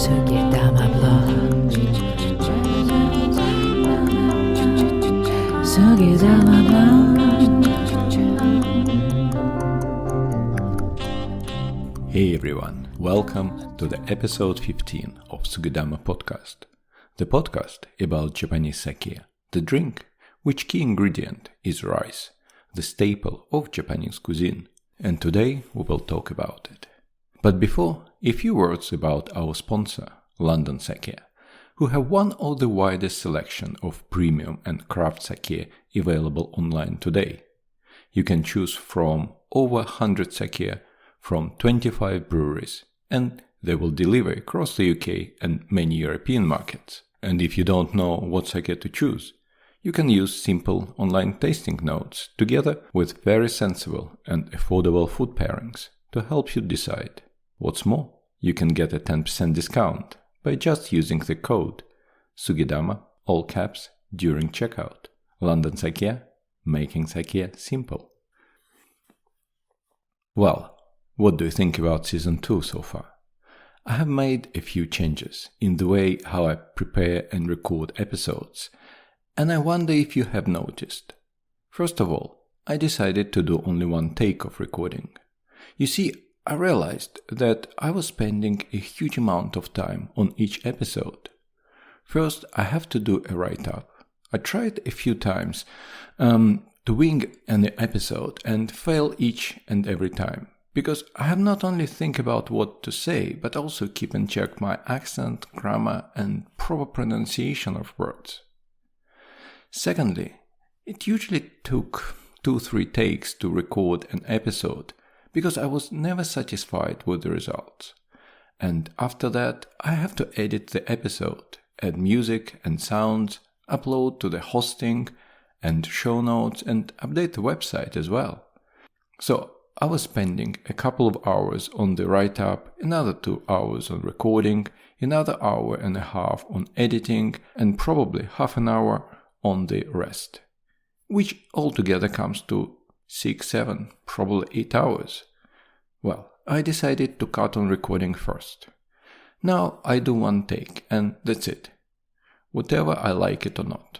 Sugidama blog. Sugidama blog. Hey everyone, welcome to the episode 15 of Sugidama podcast. The podcast about Japanese sake, the drink which key ingredient is rice, the staple of Japanese cuisine, and today we will talk about it. But before, a few words about our sponsor, London Sake, who have one of the widest selection of premium and craft sake available online today. You can choose from over 100 sake from 25 breweries, and they will deliver across the UK and many European markets. And if you don't know what sake to choose, you can use simple online tasting notes together with very sensible and affordable food pairings to help you decide. What's more, you can get a 10% discount by just using the code Sugidama, all caps, during checkout. London Sake, making sake simple. Well, what do you think about Season 2 so far? I have made a few changes in the way how I prepare and record episodes, and I wonder if you have noticed. First of all, I decided to do only one take of recording. You see, I realized that I was spending a huge amount of time on each episode. First, I have to do a write-up. I tried a few times to wing an episode and fail each and every time, because I have not only think about what to say, but also keep in check my accent, grammar, and proper pronunciation of words. Secondly, it usually took 2-3 takes to record an episode, because I was never satisfied with the results. And after that, I have to edit the episode, add music and sounds, upload to the hosting and show notes, and update the website as well. So I was spending a couple of hours on the write-up, another 2 hours on recording, another hour and a half on editing, and probably half an hour on the rest, which altogether comes to 6, 7, probably 8 hours. Well, I decided to cut on recording first. Now I do one take, and that's it. Whatever I like it or not.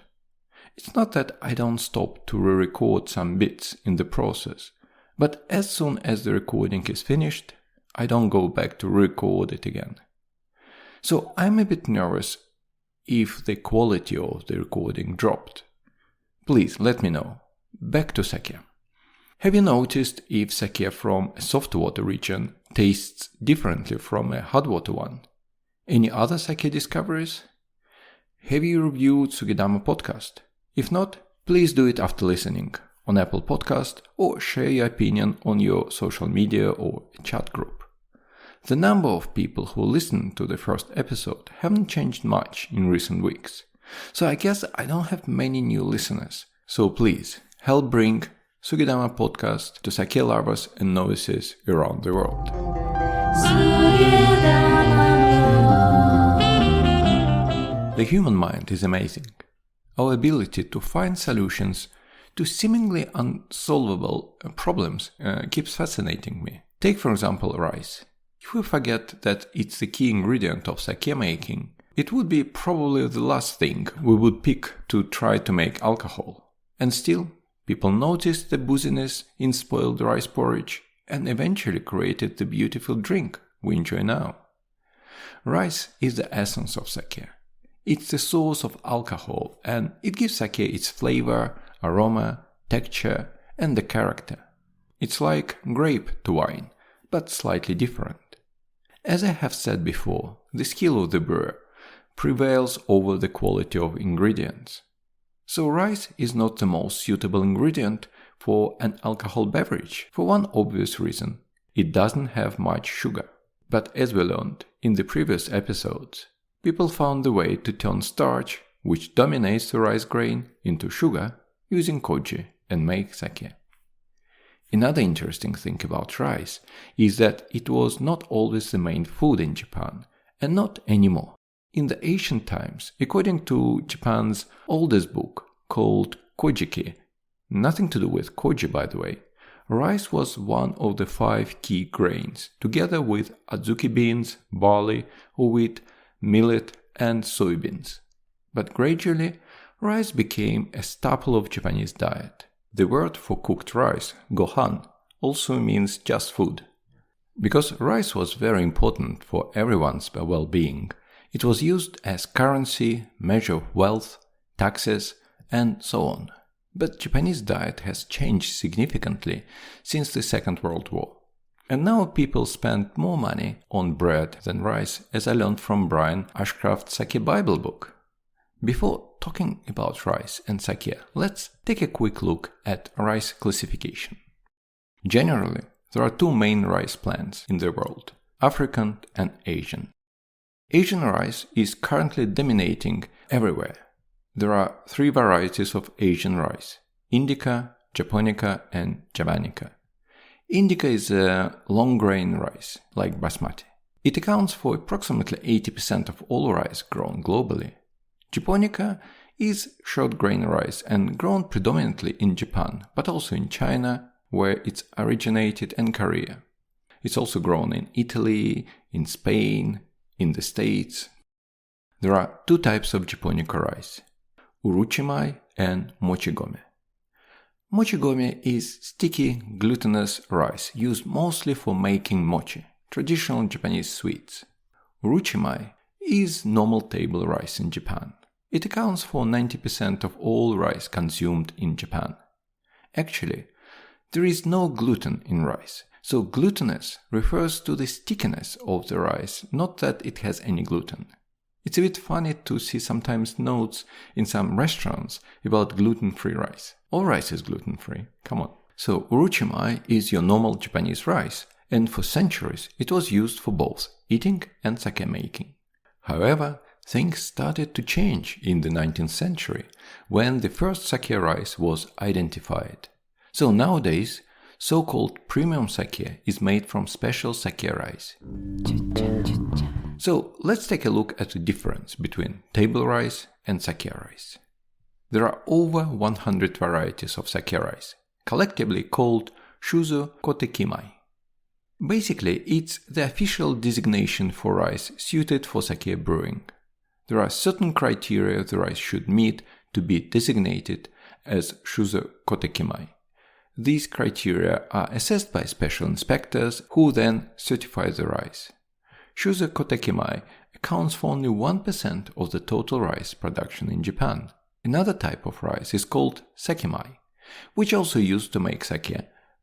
It's not that I don't stop to re-record some bits in the process, but as soon as the recording is finished, I don't go back to record it again. So I'm a bit nervous if the quality of the recording dropped. Please let me know. Back to sake. Have you noticed if sake from a soft water region tastes differently from a hot water one? Any other sake discoveries? Have you reviewed Sugidama podcast? If not, please do it after listening on Apple Podcast or share your opinion on your social media or chat group. The number of people who listened to the first episode haven't changed much in recent weeks, so I guess I don't have many new listeners. So please, help bring Sugidama podcast to sake lovers and novices around the world. The human mind is amazing. Our ability to find solutions to seemingly unsolvable problems keeps fascinating me. Take for example rice. If we forget that it's the key ingredient of sake making, it would be probably the last thing we would pick to try to make alcohol. And still, people noticed the booziness in spoiled rice porridge and eventually created the beautiful drink we enjoy now. Rice is the essence of sake. It's the source of alcohol, and it gives sake its flavor, aroma, texture, and the character. It's like grape to wine, but slightly different. As I have said before, the skill of the brewer prevails over the quality of ingredients. So rice is not the most suitable ingredient for an alcohol beverage, for one obvious reason. It doesn't have much sugar. But as we learned in the previous episodes, people found the way to turn starch, which dominates the rice grain, into sugar using koji and make sake. Another interesting thing about rice is that it was not always the main food in Japan, and not anymore. In the ancient times, according to Japan's oldest book called Kojiki, nothing to do with koji by the way, rice was one of the 5 key grains, together with azuki beans, barley, wheat, millet, and soybeans. But gradually, rice became a staple of Japanese diet. The word for cooked rice, gohan, also means just food. Because rice was very important for everyone's well-being, it was used as currency, measure of wealth, taxes, and so on. But Japanese diet has changed significantly since the Second World War. And now people spend more money on bread than rice, as I learned from Brian Ashcraft's Sake Bible book. Before talking about rice and sake, let's take a quick look at rice classification. Generally, there are 2 main rice plants in the world, African and Asian. Asian rice is currently dominating everywhere. There are 3 varieties of Asian rice, Indica, Japonica, and Javanica. Indica is a long-grain rice, like basmati. It accounts for approximately 80% of all rice grown globally. Japonica is short-grain rice and grown predominantly in Japan, but also in China, where it's originated, and Korea. It's also grown in Italy, in Spain, in the States. There are 2 types of Japonica rice, uruchimai and mochigome. Mochigome is sticky, glutinous rice used mostly for making mochi, traditional Japanese sweets. Uruchimai is normal table rice in Japan. It accounts for 90% of all rice consumed in Japan. Actually, there is no gluten in rice, so glutinous refers to the stickiness of the rice, not that it has any gluten. It's a bit funny to see sometimes notes in some restaurants about gluten-free rice. All rice is gluten-free, come on. So uruchimai is your normal Japanese rice, and for centuries it was used for both eating and sake making. However, things started to change in the 19th century, when the first sake rice was identified. So nowadays, so-called premium sake is made from special sake rice. So let's take a look at the difference between table rice and sake rice. There are over 100 varieties of sake rice, collectively called shuzo kotekimai. Basically, it's the official designation for rice suited for sake brewing. There are certain criteria the rice should meet to be designated as shuzo kotekimai. These criteria are assessed by special inspectors who then certify the rice. Shuzo kotekimai accounts for only 1% of the total rice production in Japan. Another type of rice is called sakemai, which also used to make sake,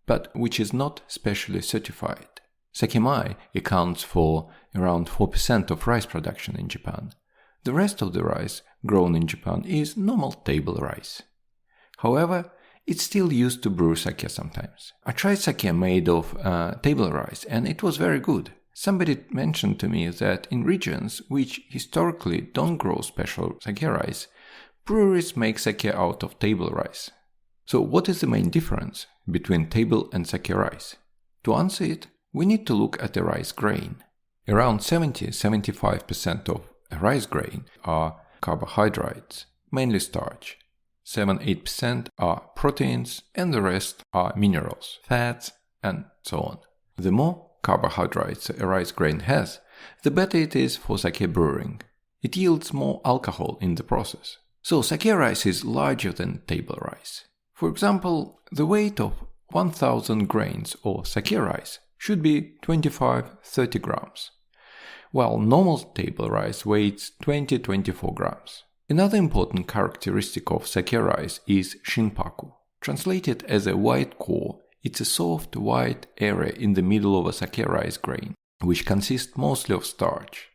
but which is not specially certified. Sakemai accounts for around 4% of rice production in Japan. The rest of the rice grown in Japan is normal table rice. However, it's still used to brew sake sometimes. I tried sake made of table rice and it was very good. Somebody mentioned to me that in regions which historically don't grow special sake rice, breweries make sake out of table rice. So what is the main difference between table and sake rice? To answer it, we need to look at the rice grain. Around 70-75% of a rice grain are carbohydrates, mainly starch. 7-8% are proteins, and the rest are minerals, fats, and so on. The more carbohydrates a rice grain has, the better it is for sake brewing. It yields more alcohol in the process. So sake rice is larger than table rice. For example, the weight of 1000 grains of sake rice should be 25-30 grams, while normal table rice weighs 20-24 grams. Another important characteristic of sake rice is shinpaku. Translated as a white core, it's a soft white area in the middle of a sake rice grain, which consists mostly of starch.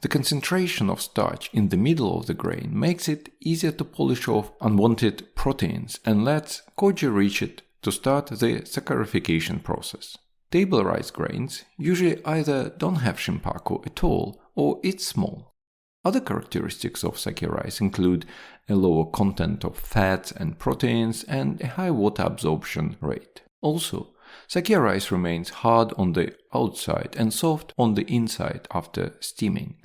The concentration of starch in the middle of the grain makes it easier to polish off unwanted proteins and lets koji reach it to start the saccharification process. Table rice grains usually either don't have shinpaku at all or it's small. Other characteristics of sake rice include a lower content of fats and proteins and a high water absorption rate. Also, sake rice remains hard on the outside and soft on the inside after steaming.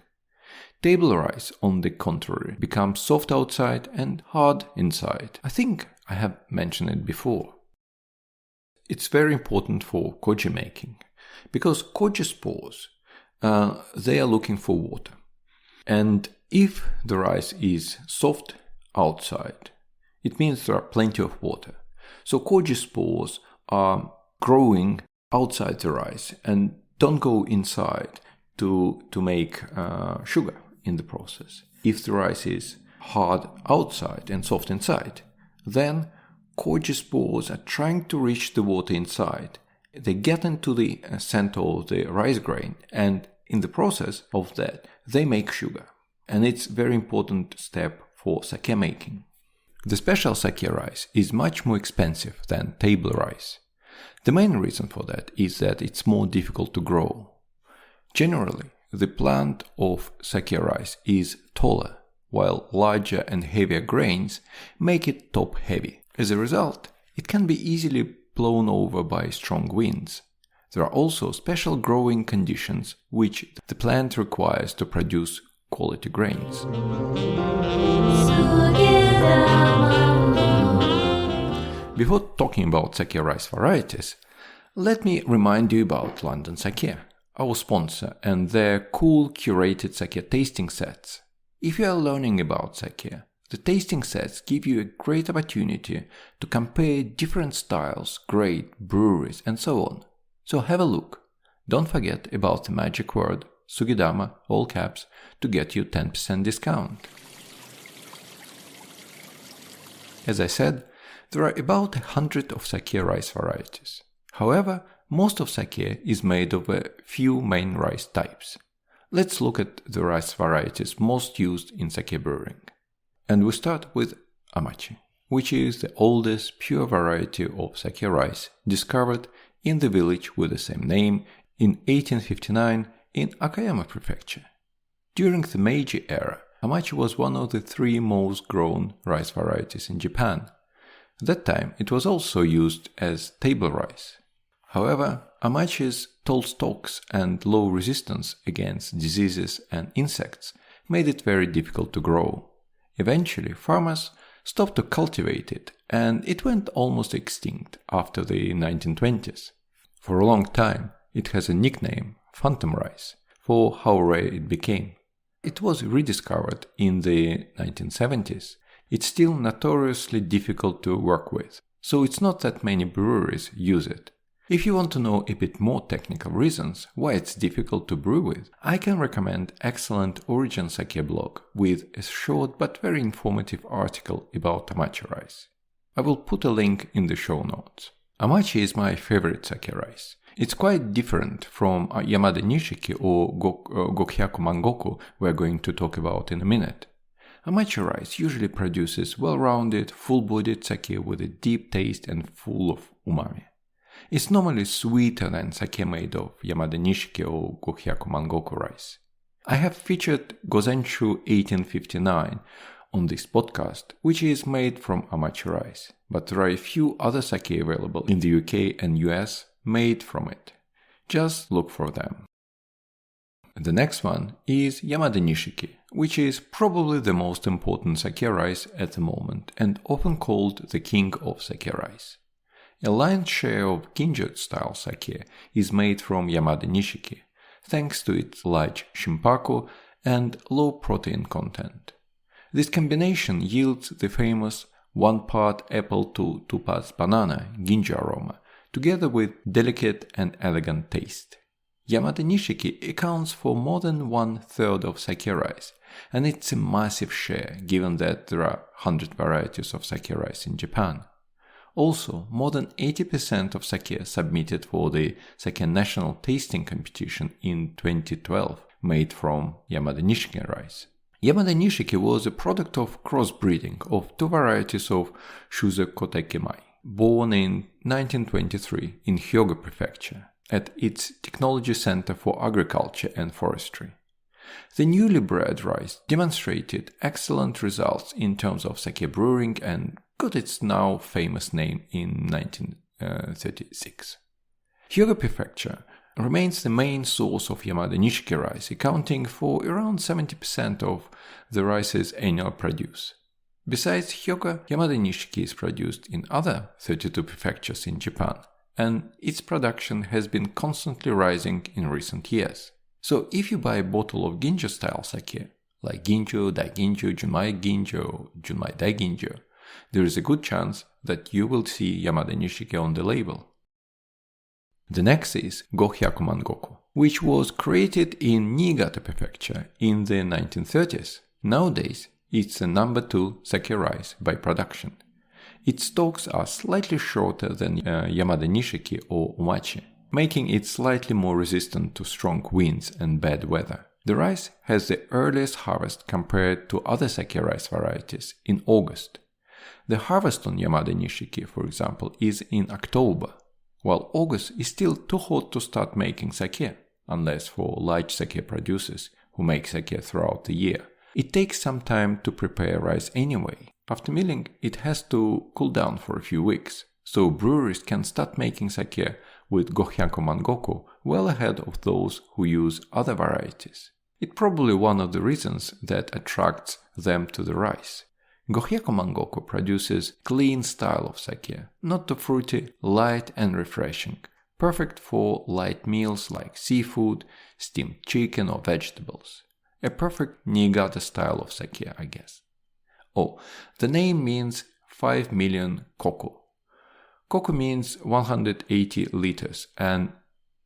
Table rice, on the contrary, becomes soft outside and hard inside. I think I have mentioned it before. It's very important for koji making because koji spores, they are looking for water. And if the rice is soft outside, it means there are plenty of water. So koji spores are growing outside the rice and don't go inside to make sugar in the process. If the rice is hard outside and soft inside, then koji spores are trying to reach the water inside. They get into the center of the rice grain, and in the process of that, they make sugar. And it's a very important step for sake making. The special sake rice is much more expensive than table rice. The main reason for that is that it's more difficult to grow. Generally, the plant of sake rice is taller, while larger and heavier grains make it top-heavy. As a result, it can be easily blown over by strong winds. There are also special growing conditions which the plant requires to produce quality grains. Before talking about sake rice varieties, let me remind you about London Sake, our sponsor, and their cool curated sake tasting sets. If you are learning about sake, the tasting sets give you a great opportunity to compare different styles, grades, breweries, and so on. So have a look. Don't forget about the magic word Sugidama, all caps, to get you 10% discount. As I said, there are about 100 of sake rice varieties. However, most of sake is made of a few main rice types. Let's look at the rice varieties most used in sake brewing. And we start with Omachi, which is the oldest pure variety of sake rice discovered in the village with the same name in 1859 in Akayama Prefecture. During the Meiji era, Omachi was one of the 3 most grown rice varieties in Japan. At that time, it was also used as table rice. However, Omachi's tall stalks and low resistance against diseases and insects made it very difficult to grow. Eventually, farmers stopped to cultivate it, and it went almost extinct after the 1920s. For a long time, it has a nickname, phantom rice, for how rare it became. It was rediscovered in the 1970s. It's still notoriously difficult to work with, so it's not that many breweries use it. If you want to know a bit more technical reasons why it's difficult to brew with, I can recommend excellent Origin Sake blog with a short but very informative article about Omachi rice. I will put a link in the show notes. Omachi is my favorite sake rice. It's quite different from Yamada Nishiki or Gohyakumangoku we're going to talk about in a minute. Omachi rice usually produces well-rounded, full-bodied sake with a deep taste and full of umami. It's normally sweeter than sake made of Yamada Nishiki or Gohyakumangoku rice. I have featured Gozenshu 1859 on this podcast, which is made from Omachi rice, but there are a few other sake available in the UK and US made from it. Just look for them. The next one is Yamada Nishiki, which is probably the most important sake rice at the moment and often called the king of sake rice. A lion's share of Ginjo-style sake is made from Yamada Nishiki, thanks to its large shimpaku and low protein content. This combination yields the famous 1 part apple to 2 parts banana ginjo aroma, together with delicate and elegant taste. Yamada Nishiki accounts for more than 1/3 of sake rice, and it's a massive share given that there are 100 varieties of sake rice in Japan. Also, more than 80% of sake submitted for the Sake National Tasting Competition in 2012 made from Yamada Nishiki rice. Yamada Nishiki was a product of crossbreeding of 2 varieties of Shuze Kotekemai, born in 1923 in Hyogo Prefecture at its Technology Center for Agriculture and Forestry. The newly bred rice demonstrated excellent results in terms of sake brewing and got its now famous name in 1936. Hyogo Prefecture remains the main source of Yamada Nishiki rice, accounting for around 70% of the rice's annual produce. Besides Hyogo, Yamada Nishiki is produced in other 32 prefectures in Japan, and its production has been constantly rising in recent years. So if you buy a bottle of ginjo-style sake, like ginjo, daiginjo, junmai ginjo, or junmai daiginjo, there is a good chance that you will see Yamada Nishiki on the label. The next is Gohyakumangoku, which was created in Niigata Prefecture in the 1930s. Nowadays, it's the number 2 sake rice by production. Its stalks are slightly shorter than Yamada Nishiki or Omachi, making it slightly more resistant to strong winds and bad weather. The rice has the earliest harvest compared to other sake rice varieties in August. The harvest on Yamada Nishiki, for example, is in October, while August is still too hot to start making sake, unless for large sake producers who make sake throughout the year. It takes some time to prepare rice anyway. After milling, it has to cool down for a few weeks, so breweries can start making sake with Gohyakumangoku well ahead of those who use other varieties. It's probably one of the reasons that attracts them to the rice. Gohyakumangoku produces clean style of sake, not too fruity, light and refreshing, perfect for light meals like seafood, steamed chicken or vegetables. A perfect Niigata style of sake, I guess. Oh, the name means 5 million koku. Koku means 180 liters, and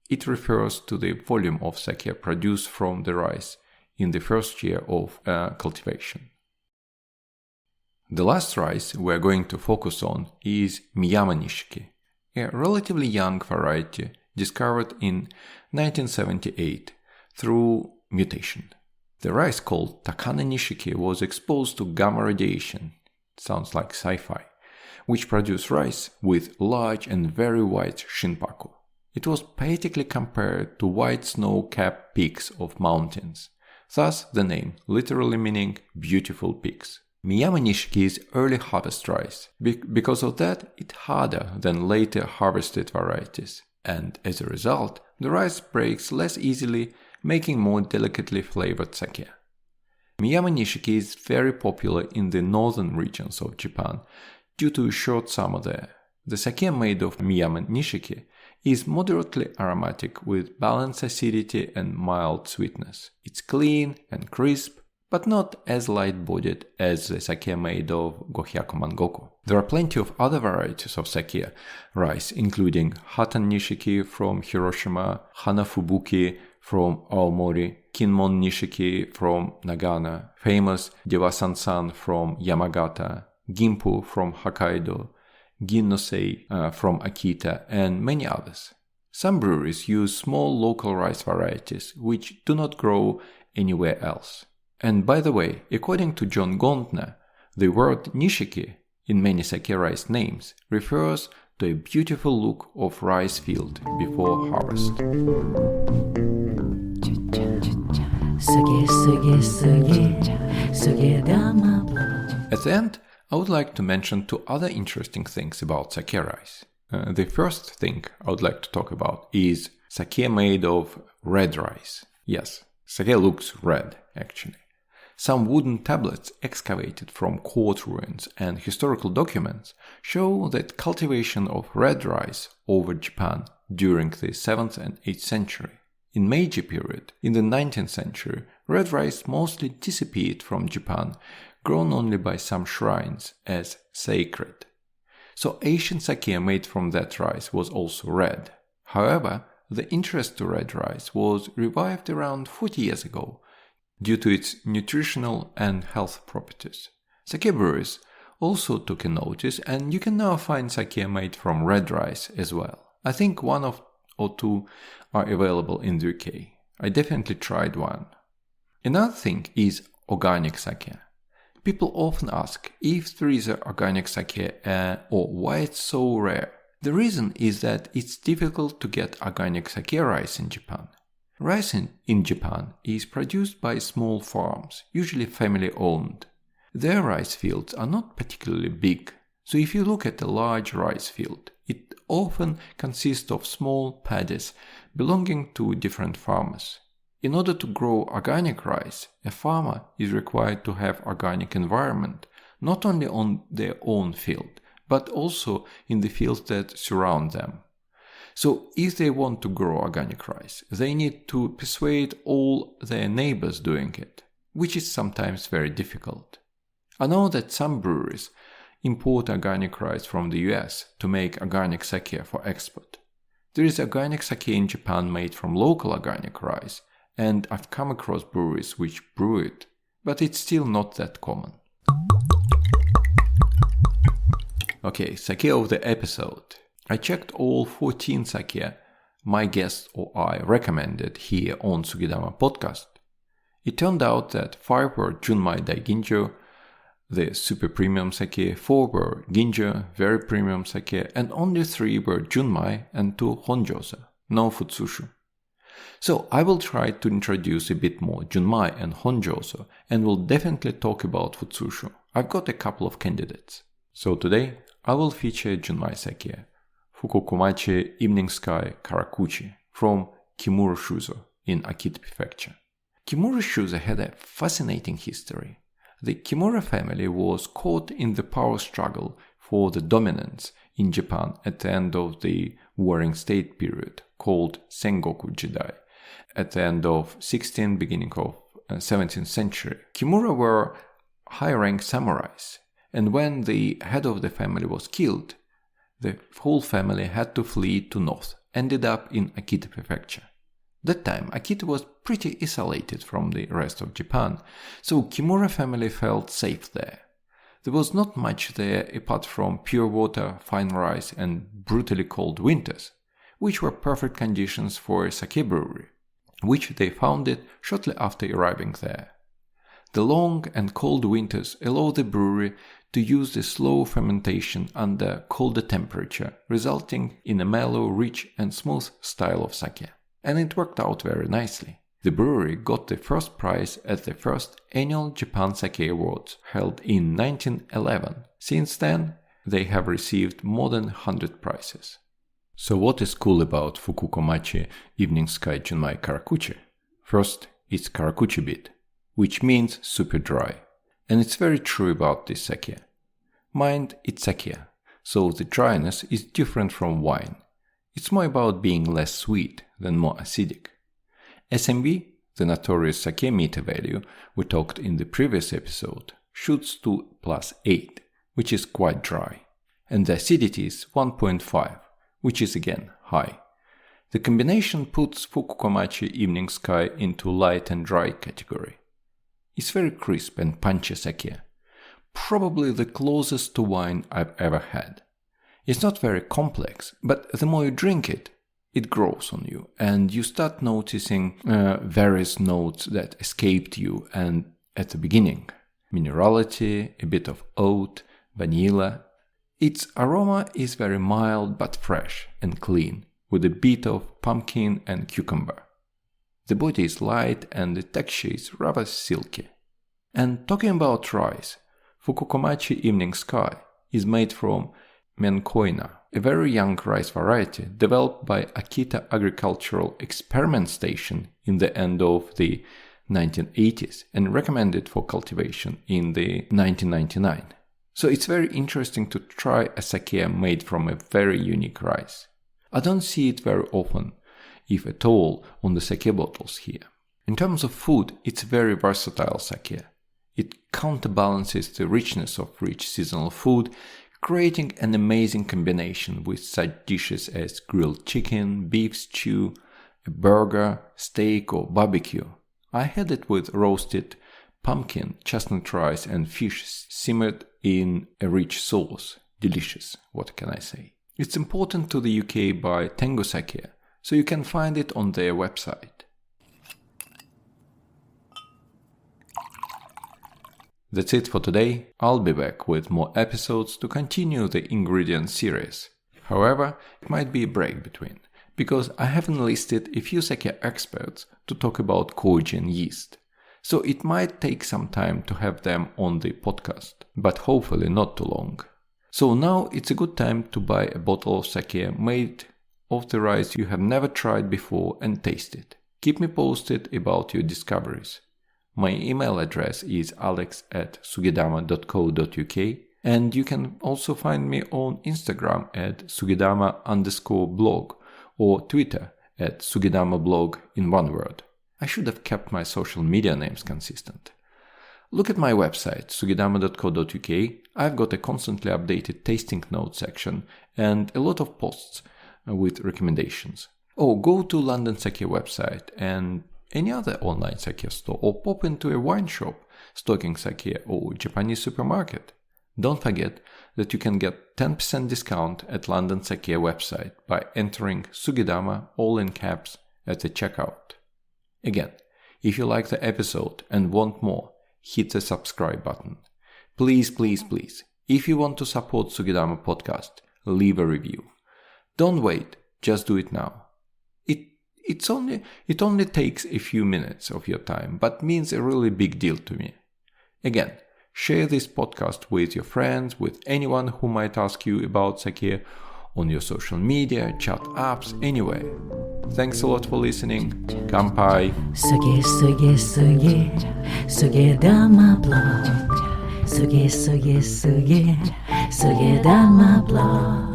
it refers to the volume of sake produced from the rice in the first year of cultivation. The last rice we're going to focus on is Miyama Nishiki, a relatively young variety discovered in 1978 through mutation. The rice called Takane Nishiki was exposed to gamma radiation, sounds like sci-fi, which produced rice with large and very white shinpaku. It was pathetically compared to white snow-capped peaks of mountains, thus the name literally meaning beautiful peaks. Miyama Nishiki is early harvest rice. Because of that, it's harder than later harvested varieties, and as a result, the rice breaks less easily, making more delicately flavored sake. Miyama Nishiki is very popular in the northern regions of Japan due to a short summer there. The sake made of Miyama Nishiki is moderately aromatic with balanced acidity and mild sweetness. It's clean and crisp, but not as light-bodied as the sake made of Gohyakumangoku. There are plenty of other varieties of sake rice, including Hatan Nishiki from Hiroshima, Hanafubuki from Aomori, Kinmon Nishiki from Nagano, famous Dewasansan from Yamagata, Ginpu from Hokkaido, Ginnosei from Akita, and many others. Some breweries use small local rice varieties which do not grow anywhere else. And by the way, according to John Gontner, the word Nishiki in many sake rice names refers to a beautiful look of rice field before harvest. At the end, I would like to mention 2 other interesting things about sake rice. The first thing I would like to talk about is sake made of red rice. Yes, sake looks red, actually. Some wooden tablets excavated from court ruins and historical documents show that cultivation of red rice over Japan during the 7th and 8th century. In Meiji period, in the 19th century, red rice mostly disappeared from Japan, grown only by some shrines as sacred. So Asian sake made from that rice was also red. However, the interest to red rice was revived around 40 years ago due to its nutritional and health properties. Sake breweries also took a notice, and you can now find sake made from red rice as well. I think 1 or 2 are available in the UK. I definitely tried one. Another thing is organic sake. People often ask if there is an organic sake or why it's so rare. The reason is that it's difficult to get organic sake rice in Japan. Rice in Japan is produced by small farms, usually family-owned. Their rice fields are not particularly big, so if you look at a large rice field, it often consists of small paddies belonging to different farmers. In order to grow organic rice, a farmer is required to have organic environment, not only on their own field, but also in the fields that surround them. So if they want to grow organic rice, they need to persuade all their neighbors doing it, which is sometimes very difficult. I know that some breweries import organic rice from the US to make organic sake for export. There is organic sake in Japan made from local organic rice, and I've come across breweries which brew it, but it's still not that common. Okay, sake of the episode. I checked all 14 sake my guest or I recommended here on Sugidama podcast. It turned out that 5 were Junmai Daiginjo, the super premium sake, 4 were Ginjo, very premium sake, and only 3 were Junmai and 2 Honjosa, no Futsushu. So I will try to introduce a bit more Junmai and Honjosa, and will definitely talk about Futsushu. I've got a couple of candidates. So today I will feature Junmai sake, Fukuokawachi Evening Sky Karakuchi from Kimura Shuzo in Akita Prefecture. Kimura Shuzo had a fascinating history. The Kimura family was caught in the power struggle for the dominance in Japan at the end of the Warring State period called Sengoku Jidai, at the end of 16th, beginning of 17th century. Kimura were high-rank samurais, and when the head of the family was killed, the whole family had to flee to north, ended up in Akita Prefecture. That time, Akita was pretty isolated from the rest of Japan, so Kimura family felt safe there. There was not much there apart from pure water, fine rice, and brutally cold winters, which were perfect conditions for a sake brewery, which they founded shortly after arriving there. The long and cold winters allow the brewery to use the slow fermentation under colder temperature, resulting in a mellow, rich, and smooth style of sake. And it worked out very nicely. The brewery got the first prize at the first annual Japan Sake Awards held in 1911. Since then, they have received more than 100 prizes. So what is cool about Fukuokawachi Evening Sky Junmai Karakuchi? First, it's Karakuchi bit, which means super dry. And it's very true about this sake. Mind, it's sake, so the dryness is different from wine. It's more about being less sweet than more acidic. SMV, the notorious sake meter value we talked in the previous episode, shoots to +8, which is quite dry. And the acidity is 1.5, which is again high. The combination puts Fukuokawachi Evening Sky into light and dry category. It's very crisp and punchy sake, probably the closest to wine I've ever had. It's not very complex, but the more you drink it, it grows on you, and you start noticing various notes that escaped you and at the beginning. Minerality, a bit of oat, vanilla. Its aroma is very mild but fresh and clean, with a bit of pumpkin and cucumber. The body is light and the texture is rather silky. And talking about rice, Fukuokawachi Evening Sky is made from Menkoina, a very young rice variety developed by Akita Agricultural Experiment Station in the end of the 1980s and recommended for cultivation in the 1999. So it's very interesting to try a sake made from a very unique rice. I don't see it very often, if at all, on the sake bottles here. In terms of food, it's a very versatile sake. It counterbalances the richness of rich seasonal food, creating an amazing combination with such dishes as grilled chicken, beef stew, a burger, steak or barbecue. I had it with roasted pumpkin, chestnut rice and fish simmered in a rich sauce. Delicious, what can I say? It's imported to the UK by Tengu Sake, so you can find it on their website. That's it for today. I'll be back with more episodes to continue the ingredient series. However, it might be a break between, because I haven't listed a few sake experts to talk about koji and yeast. So it might take some time to have them on the podcast, but hopefully not too long. So now it's a good time to buy a bottle of sake made of the rice you have never tried before and taste it. Keep me posted about your discoveries. My email address is alex@sugidama.co.uk, and you can also find me on Instagram at sugidama_blog or Twitter at Sugidama blog in one word. I should have kept my social media names consistent. Look at my website, sugidama.co.uk. I've got a constantly updated tasting notes section and a lot of posts with recommendations. Or go to London Sake website and any other online sake store, or pop into a wine shop stocking sake or Japanese supermarket. Don't forget that you can get 10% discount at London Sake website by entering Sugidama all in caps at the checkout. Again, if you like the episode and want more, hit the subscribe button. Please, please, please, if you want to support Sugidama podcast, leave a review. Don't wait, just do it now. It only takes a few minutes of your time, but means a really big deal to me. Again, share this podcast with your friends, with anyone who might ask you about sake, on your social media, chat apps, anywhere. Thanks a lot for listening. Kanpai. Sugidama blog. Sugidama blog.